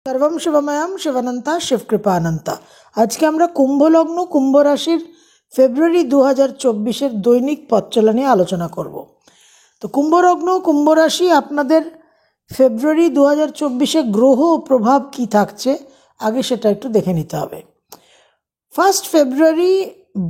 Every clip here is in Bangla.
सर्वम शिवमयम शिवानंता शिवकृपानंता। আজকে আমরা কুম্ভ লগ্ন কুম্ভ রাশির ফেব্রুয়ারি 2024-এর দৈনিক পথ চলা নিয়ে আলোচনা করব। তো কুম্ভ লগ্ন কুম্ভ রাশি আপনাদের ফেব্রুয়ারি 2024-এ গ্রহ প্রভাব কি থাকছে আগে সেটা একটু দেখে নিতে হবে। 1 ফেব্রুয়ারি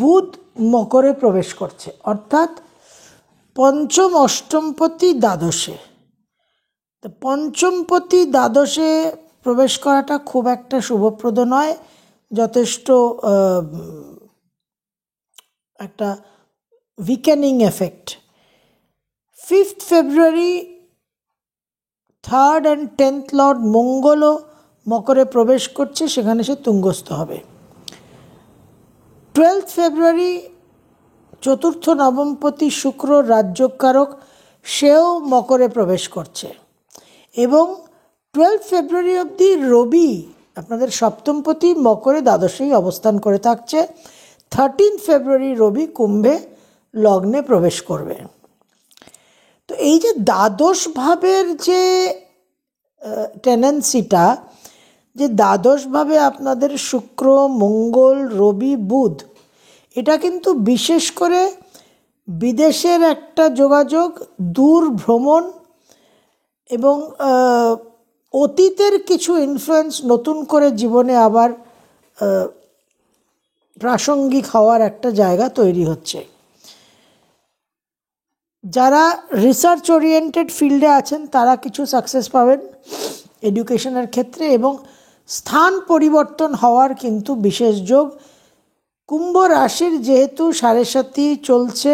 বুধ মকরে প্রবেশ করছে, অর্থাৎ পঞ্চম অষ্টমপতি দ্বাদশে। তো পঞ্চমপতি দ্বাদশে প্রবেশ করাটা খুব একটা শুভপ্রদ নয়, যথেষ্ট একটা weakening effect. 5 February 3rd and 10th lord মঙ্গলও মকরে প্রবেশ করছে, সেখানে সে তুঙ্গস্থ হবে। 12th ফেব্রুয়ারি চতুর্থ নবমপতি শুক্র রাজ্যকারক, সেও মকরে প্রবেশ করছে। এবং 12 ফেব্রুয়ারি অবধি রবি আপনাদের সপ্তমপতি মকরে দ্বাদশেই অবস্থান করে থাকছে। 13 ফেব্রুয়ারি রবি কুম্ভে লগ্নে প্রবেশ করবে। তো এই যে দ্বাদশ ভাবের যে টেন্ডেন্সিটা, যে দ্বাদশ ভাবে আপনাদের শুক্র মঙ্গল রবি বুধ, এটা কিন্তু বিশেষ করে বিদেশের একটা যোগাযোগ, দূর ভ্রমণ এবং অতীতের কিছু ইনফ্লুয়েন্স নতুন করে জীবনে আবার প্রাসঙ্গিক হওয়ার একটা জায়গা তৈরি হচ্ছে। যারা রিসার্চ ওরিয়েন্টেড ফিল্ডে আছেন তারা কিছু সাকসেস পাবেন এডুকেশনের ক্ষেত্রে, এবং স্থান পরিবর্তন হওয়ার কিন্তু বিশেষ যোগ। কুম্ভ রাশির যেহেতু 7.5 চলছে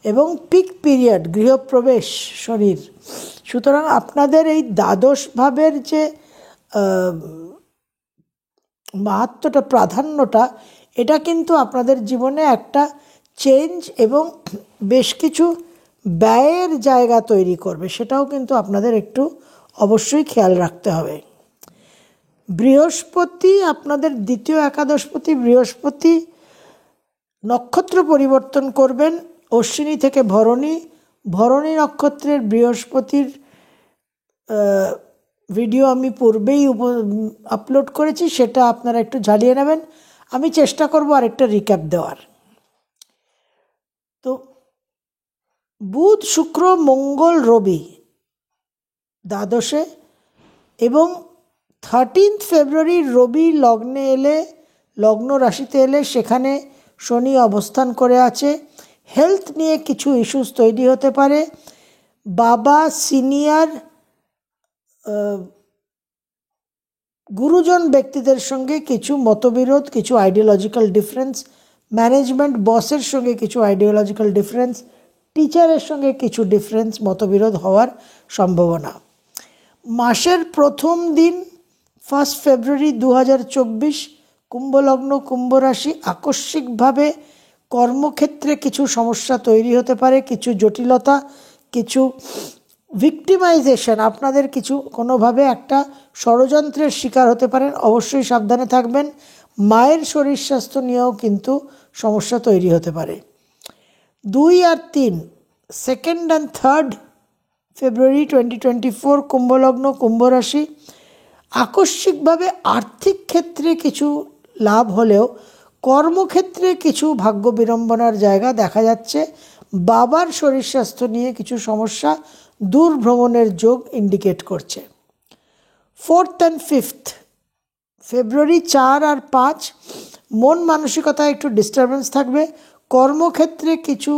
এবং পিক পিরিয়ড গৃহপ্রবেশ শনির, সুতরাং আপনাদের এই দ্বাদশ ভাবের যে মাহাত্ম্যটা প্রাধান্যটা, এটা কিন্তু আপনাদের জীবনে একটা চেঞ্জ এবং বেশ কিছু ব্যয়ের জায়গা তৈরি করবে, সেটাও কিন্তু আপনাদের একটু অবশ্যই খেয়াল রাখতে হবে। বৃহস্পতি আপনাদের দ্বিতীয় একাদশপতি, বৃহস্পতি নক্ষত্র পরিবর্তন করবেন অশ্বিনী থেকে ভরণী। ভরণী নক্ষত্রের বৃহস্পতির ভিডিও আমি পূর্বেই আপলোড করেছি, সেটা আপনারা একটু ঝালিয়ে নেবেন। আমি চেষ্টা করব আরেকটা রিক্যাপ দেওয়ার। তো বুধ শুক্র মঙ্গল রবি দ্বাদশে, এবং 13 ফেব্রুয়ারি রবি লগ্নে এলে, লগ্ন রাশিতে এলে, সেখানে শনি অবস্থান করে আছে। হেলথ নিয়ে কিছু ইস্যুস তৈরি হতে পারে। বাবা সিনিয়র গুরুজন ব্যক্তিদের সঙ্গে কিছু মতবিরোধ, কিছু আইডিওলজিক্যাল ডিফারেন্স, ম্যানেজমেন্ট বসের সঙ্গে কিছু আইডিওলজিক্যাল ডিফারেন্স, টিচারের সঙ্গে কিছু ডিফারেন্স মতবিরোধ হওয়ার সম্ভাবনা। মাসের প্রথম দিন 1 ফেব্রুয়ারি 2024 কুম্ভলগ্ন কুম্ভ রাশি, আকস্মিকভাবে কর্মক্ষেত্রে কিছু সমস্যা তৈরি হতে পারে, কিছু জটিলতা, কিছু ভিক্টিমাইজেশন, আপনাদের কিছু কোনোভাবে একটা ষড়যন্ত্রের শিকার হতে পারেন, অবশ্যই সাবধানে থাকবেন। মায়ের শরীর স্বাস্থ্য নিয়েও কিন্তু সমস্যা তৈরি হতে পারে। 2 আর 3 2nd and 3rd ফেব্রুয়ারি 2024 কুম্ভলগ্ন কুম্ভ রাশি, আকস্মিকভাবে আর্থিক ক্ষেত্রে কিছু লাভ হলেও কর্মক্ষেত্রে কিছু ভাগ্য বিড়ম্বনার জায়গা দেখা যাচ্ছে। বাবার শরীর স্বাস্থ্য নিয়ে কিছু সমস্যা, দূর ভ্রমণের যোগ ইন্ডিকেট করছে। 4th and 5th ফেব্রুয়ারি 4 আর 5 মন মানসিকতায় একটু ডিস্টারবেন্স থাকবে। কর্মক্ষেত্রে কিছু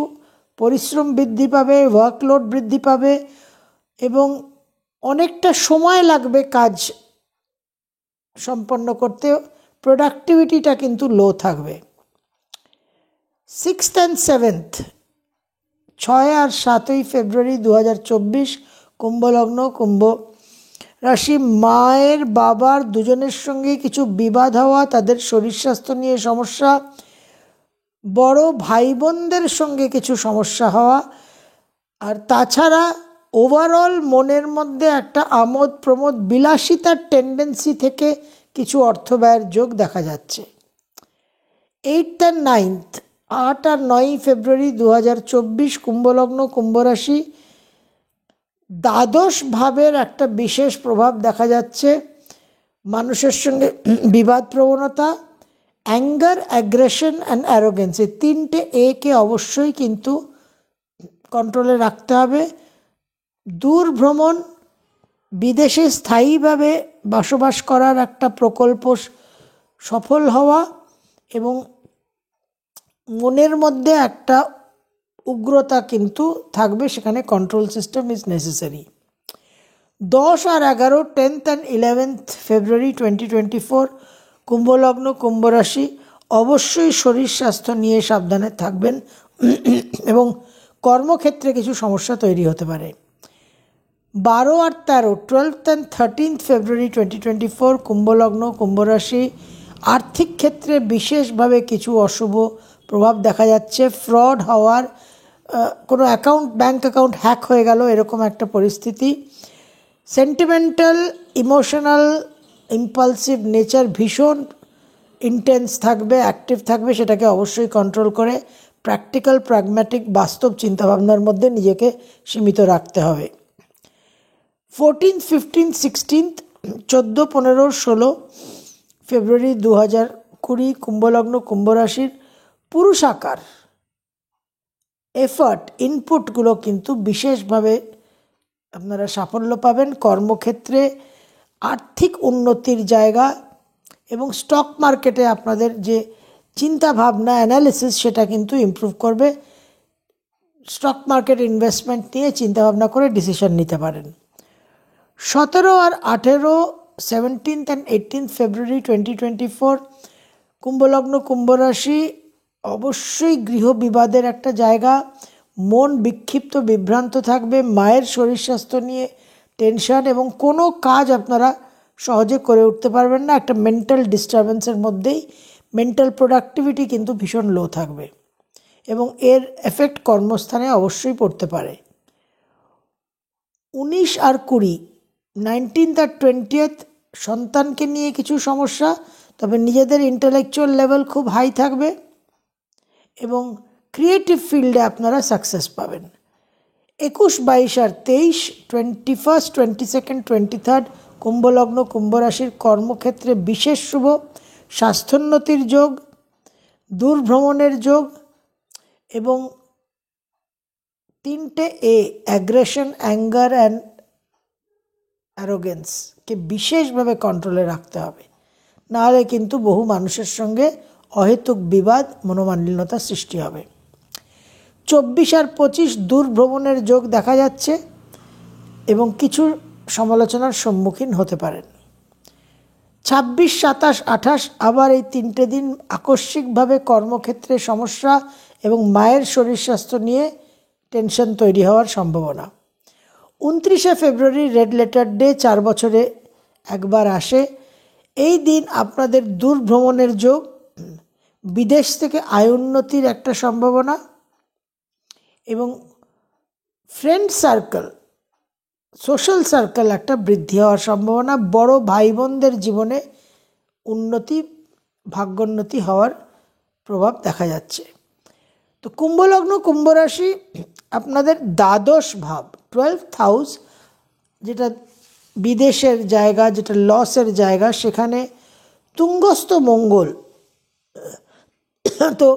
পরিশ্রম বৃদ্ধি পাবে, ওয়ার্কলোড বৃদ্ধি পাবে, এবং অনেকটা সময় লাগবে কাজ সম্পন্ন করতে, প্রোডাক্টিভিটিটা কিন্তু লো থাকবে। 6th and 7th 6 আর 7 ফেব্রুয়ারি 2024 কুম্ভলগ্ন কুম্ভ রাশি, মায়ের বাবার দুজনের সঙ্গে কিছু বিবাদ হওয়া, তাদের শরীর স্বাস্থ্য নিয়ে সমস্যা, বড় ভাই বোনদের সঙ্গে কিছু সমস্যা হওয়া, আর তাছাড়া ওভারঅল মনের মধ্যে একটা আমোদ প্রমোদ বিলাসিতার টেন্ডেন্সি থেকে কিছু অর্থ ব্যয়ের যোগ দেখা যাচ্ছে। 8th and 9th 8 আর 9 ফেব্রুয়ারি 2024 কুম্ভলগ্ন কুম্ভ রাশি, দ্বাদশ ভাবের একটা বিশেষ প্রভাব দেখা যাচ্ছে। মানুষের সঙ্গে বিবাদ প্রবণতা, অ্যাঙ্গার, অ্যাগ্রেশন অ্যান্ড অ্যারোগেন্স, এই 3টে কে অবশ্যই কিন্তু কন্ট্রোলে রাখতে হবে। দূর ভ্রমণ, বিদেশে স্থায়ীভাবে বসবাস করার একটা প্রকল্প সফল হওয়া এবং মনের মধ্যে একটা উগ্রতা কিন্তু থাকবে, সেখানে কন্ট্রোল সিস্টেম ইজ নেসেসারি। 10 আর 11, 10th and 11th ফেব্রুয়ারি 2024, কুম্ভলগ্ন, কুম্ভ রাশি, অবশ্যই শরীর স্বাস্থ্য নিয়ে সাবধানে থাকবেন এবং কর্মক্ষেত্রে কিছু সমস্যা তৈরি হতে পারে। 12 আর 13, 12th and 13th ফেব্রুয়ারি 2024, কুম্ভলগ্ন, কুম্ভ রাশি, আর্থিক ক্ষেত্রে বিশেষভাবে কিছু অশুভ প্রভাব দেখা যাচ্ছে। ফ্রড হওয়ার, কোনো ব্যাঙ্ক অ্যাকাউন্ট হ্যাক হয়ে গেল, এরকম একটা পরিস্থিতি। সেন্টিমেন্টাল, ইমোশনাল, ইম্পালসিভ নেচার ভীষণ ইন্টেন্স থাকবে, অ্যাক্টিভ থাকবে, সেটাকে অবশ্যই কন্ট্রোল করে প্র্যাকটিক্যাল, প্র্যাগম্যাটিক, বাস্তব চিন্তাভাবনার মধ্যে নিজেকে সীমিত রাখতে হবে। 14, 15, 16, 14, 15, 16 ফেব্রুয়ারি 2020, কুম্ভলগ্ন, কুম্ভ রাশির, পুরুষাকার এফার্ট, ইনপুটগুলো কিন্তু বিশেষভাবে আপনারা সাফল্য পাবেন। কর্মক্ষেত্রে আর্থিক উন্নতির জায়গা এবং স্টক মার্কেটে আপনাদের যে চিন্তা ভাবনা, অ্যানালিসিস, সেটা কিন্তু ইমপ্রুভ করবে। স্টক মার্কেট ইনভেস্টমেন্ট নিয়ে চিন্তাভাবনা করে ডিসিশন নিতে পারেন। 17 আর 18, 17th and 18th ফেব্রুয়ারি 2024, কুম্ভলগ্ন, কুম্ভ রাশি, অবশ্যই গৃহ বিবাদের একটা জায়গা। মন বিক্ষিপ্ত, বিভ্রান্ত থাকবে। মায়ের শরীর স্বাস্থ্য নিয়ে টেনশন এবং কোনো কাজ আপনারা সহজে করে উঠতে পারবেন না। একটা মেন্টাল ডিস্টারবেন্সের মধ্যেই মেন্টাল প্রোডাক্টিভিটি কিন্তু ভীষণ লো থাকবে এবং এর এফেক্ট কর্মস্থানে অবশ্যই পড়তে পারে। 19 আর 20, 19th আর 20th, সন্তানকে নিয়ে কিছু সমস্যা, তবে নিজেদের ইন্টেলেকচুয়াল লেভেল খুব হাই থাকবে এবং ক্রিয়েটিভ ফিল্ডে আপনারা সাকসেস পাবেন। 21, 22 আর 23, 21st, 22nd, 23rd, কুম্ভলগ্ন, কুম্ভ রাশির, কর্মক্ষেত্রে বিশেষ শুভ, স্বাস্থ্যোন্নতির যোগ, দূর ভ্রমণের যোগ এবং 3টে অ্যাগ্রেশন, অ্যাঙ্গার অ্যান্ড অ্যারোগেন্সকে বিশেষভাবে কন্ট্রোলে রাখতে হবে, নাহলে কিন্তু বহু মানুষের সঙ্গে অহেতুক বিবাদ, মনোমালিন্যতা সৃষ্টি হবে। 24 আর 25, দূর ভ্রমণের যোগ দেখা যাচ্ছে এবং কিছু সমালোচনার সম্মুখীন হতে পারেন। 26, 27, 28, আবার এই 3টে দিন আকস্মিকভাবে কর্মক্ষেত্রে সমস্যা এবং মায়ের শরীর স্বাস্থ্য নিয়ে টেনশন তৈরি হওয়ার সম্ভাবনা। 29শে ফেব্রুয়ারি, রেড লেটার ডে, 4 বছরে একবার আসে। এই দিন আপনাদের দূর ভ্রমণের যোগ, বিদেশ থেকে আয় উন্নতির একটা সম্ভাবনা এবং ফ্রেন্ড সার্কেল, সোশ্যাল সার্কেল একটা বৃদ্ধি হওয়ার সম্ভাবনা। বড় ভাই বোনদের জীবনে উন্নতি, ভাগ্যোন্নতি হওয়ার প্রভাব দেখা যাচ্ছে। তো কুম্ভলগ্ন, কুম্ভ রাশি, আপনাদের দ্বাদশ ভাব, 12th হাউস, যেটা বিদেশের জায়গা, যেটা লসের জায়গা, সেখানে তুঙ্গস্থ মঙ্গল। তো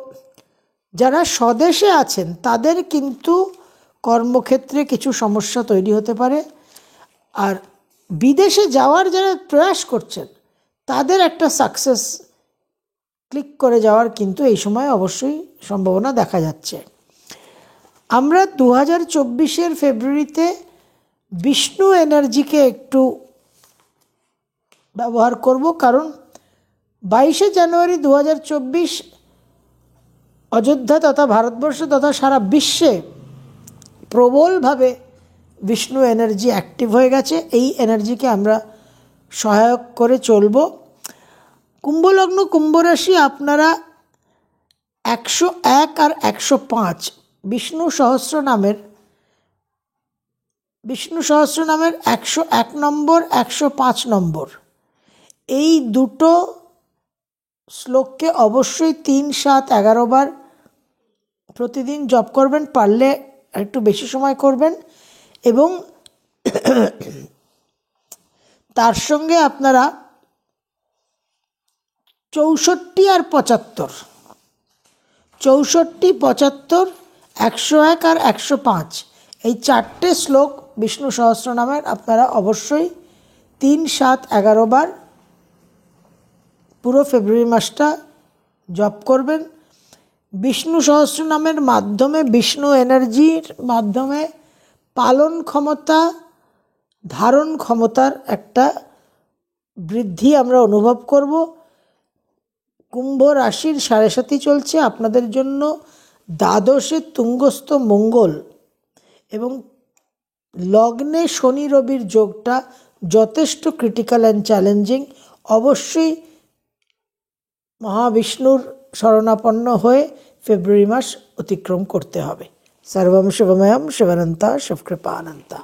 যারা স্বদেশে আছেন তাদের কিন্তু কর্মক্ষেত্রে কিছু সমস্যা তৈরি হতে পারে, আর বিদেশে যাওয়ার যারা প্রয়াস করছেন তাদের একটা সাকসেস ক্লিক করে যাওয়ার কিন্তু এই সময় অবশ্যই সম্ভাবনা দেখা যাচ্ছে। আমরা 2024 ফেব্রুয়ারিতে বিষ্ণু এনার্জিকে একটু ব্যবহার করব, কারণ 22শে জানুয়ারি 2024 অযোধ্যা তথা ভারতবর্ষ তথা সারা বিশ্বে প্রবলভাবে বিষ্ণু এনার্জি অ্যাক্টিভ হয়ে গেছে। এই এনার্জিকে আমরা সহায়ক করে চলব। কুম্ভলগ্ন, কুম্ভ রাশি, আপনারা 101 আর 105 বিষ্ণু সহস্রনামের 101 নম্বর, 105 নম্বর, এই দুটো শ্লোককে অবশ্যই 3, 7, 11 বার প্রতিদিন জপ করবেন, পারলে একটু বেশি সময় করবেন এবং তার সঙ্গে আপনারা 64 আর 75, 64, 75, 101 আর 105 এই 4টে শ্লোক বিষ্ণু সহস্রনামের আপনারা অবশ্যই 3, 7, 11 বার পুরো ফেব্রুয়ারি মাসটা জপ করবেন। বিষ্ণু সহস্রনামের মাধ্যমে, বিষ্ণু এনার্জির মাধ্যমে পালন ক্ষমতা, ধারণ ক্ষমতার একটা বৃদ্ধি আমরা অনুভব করব। কুম্ভ রাশির 7.5 চলছে, আপনাদের জন্য দ্বাদশে তুঙ্গস্থ মঙ্গল এবং লগ্নে শনি রবির যোগটা যথেষ্ট ক্রিটিক্যাল অ্যান্ড চ্যালেঞ্জিং। অবশ্যই মহাবিষ্ণুর শরণাপন্ন হয়ে ফেব্রুয়ারি মাস অতিক্রম করতে হবে। সর্বম শিবময়ম শিবানন্তা শিবকৃপানন্তা।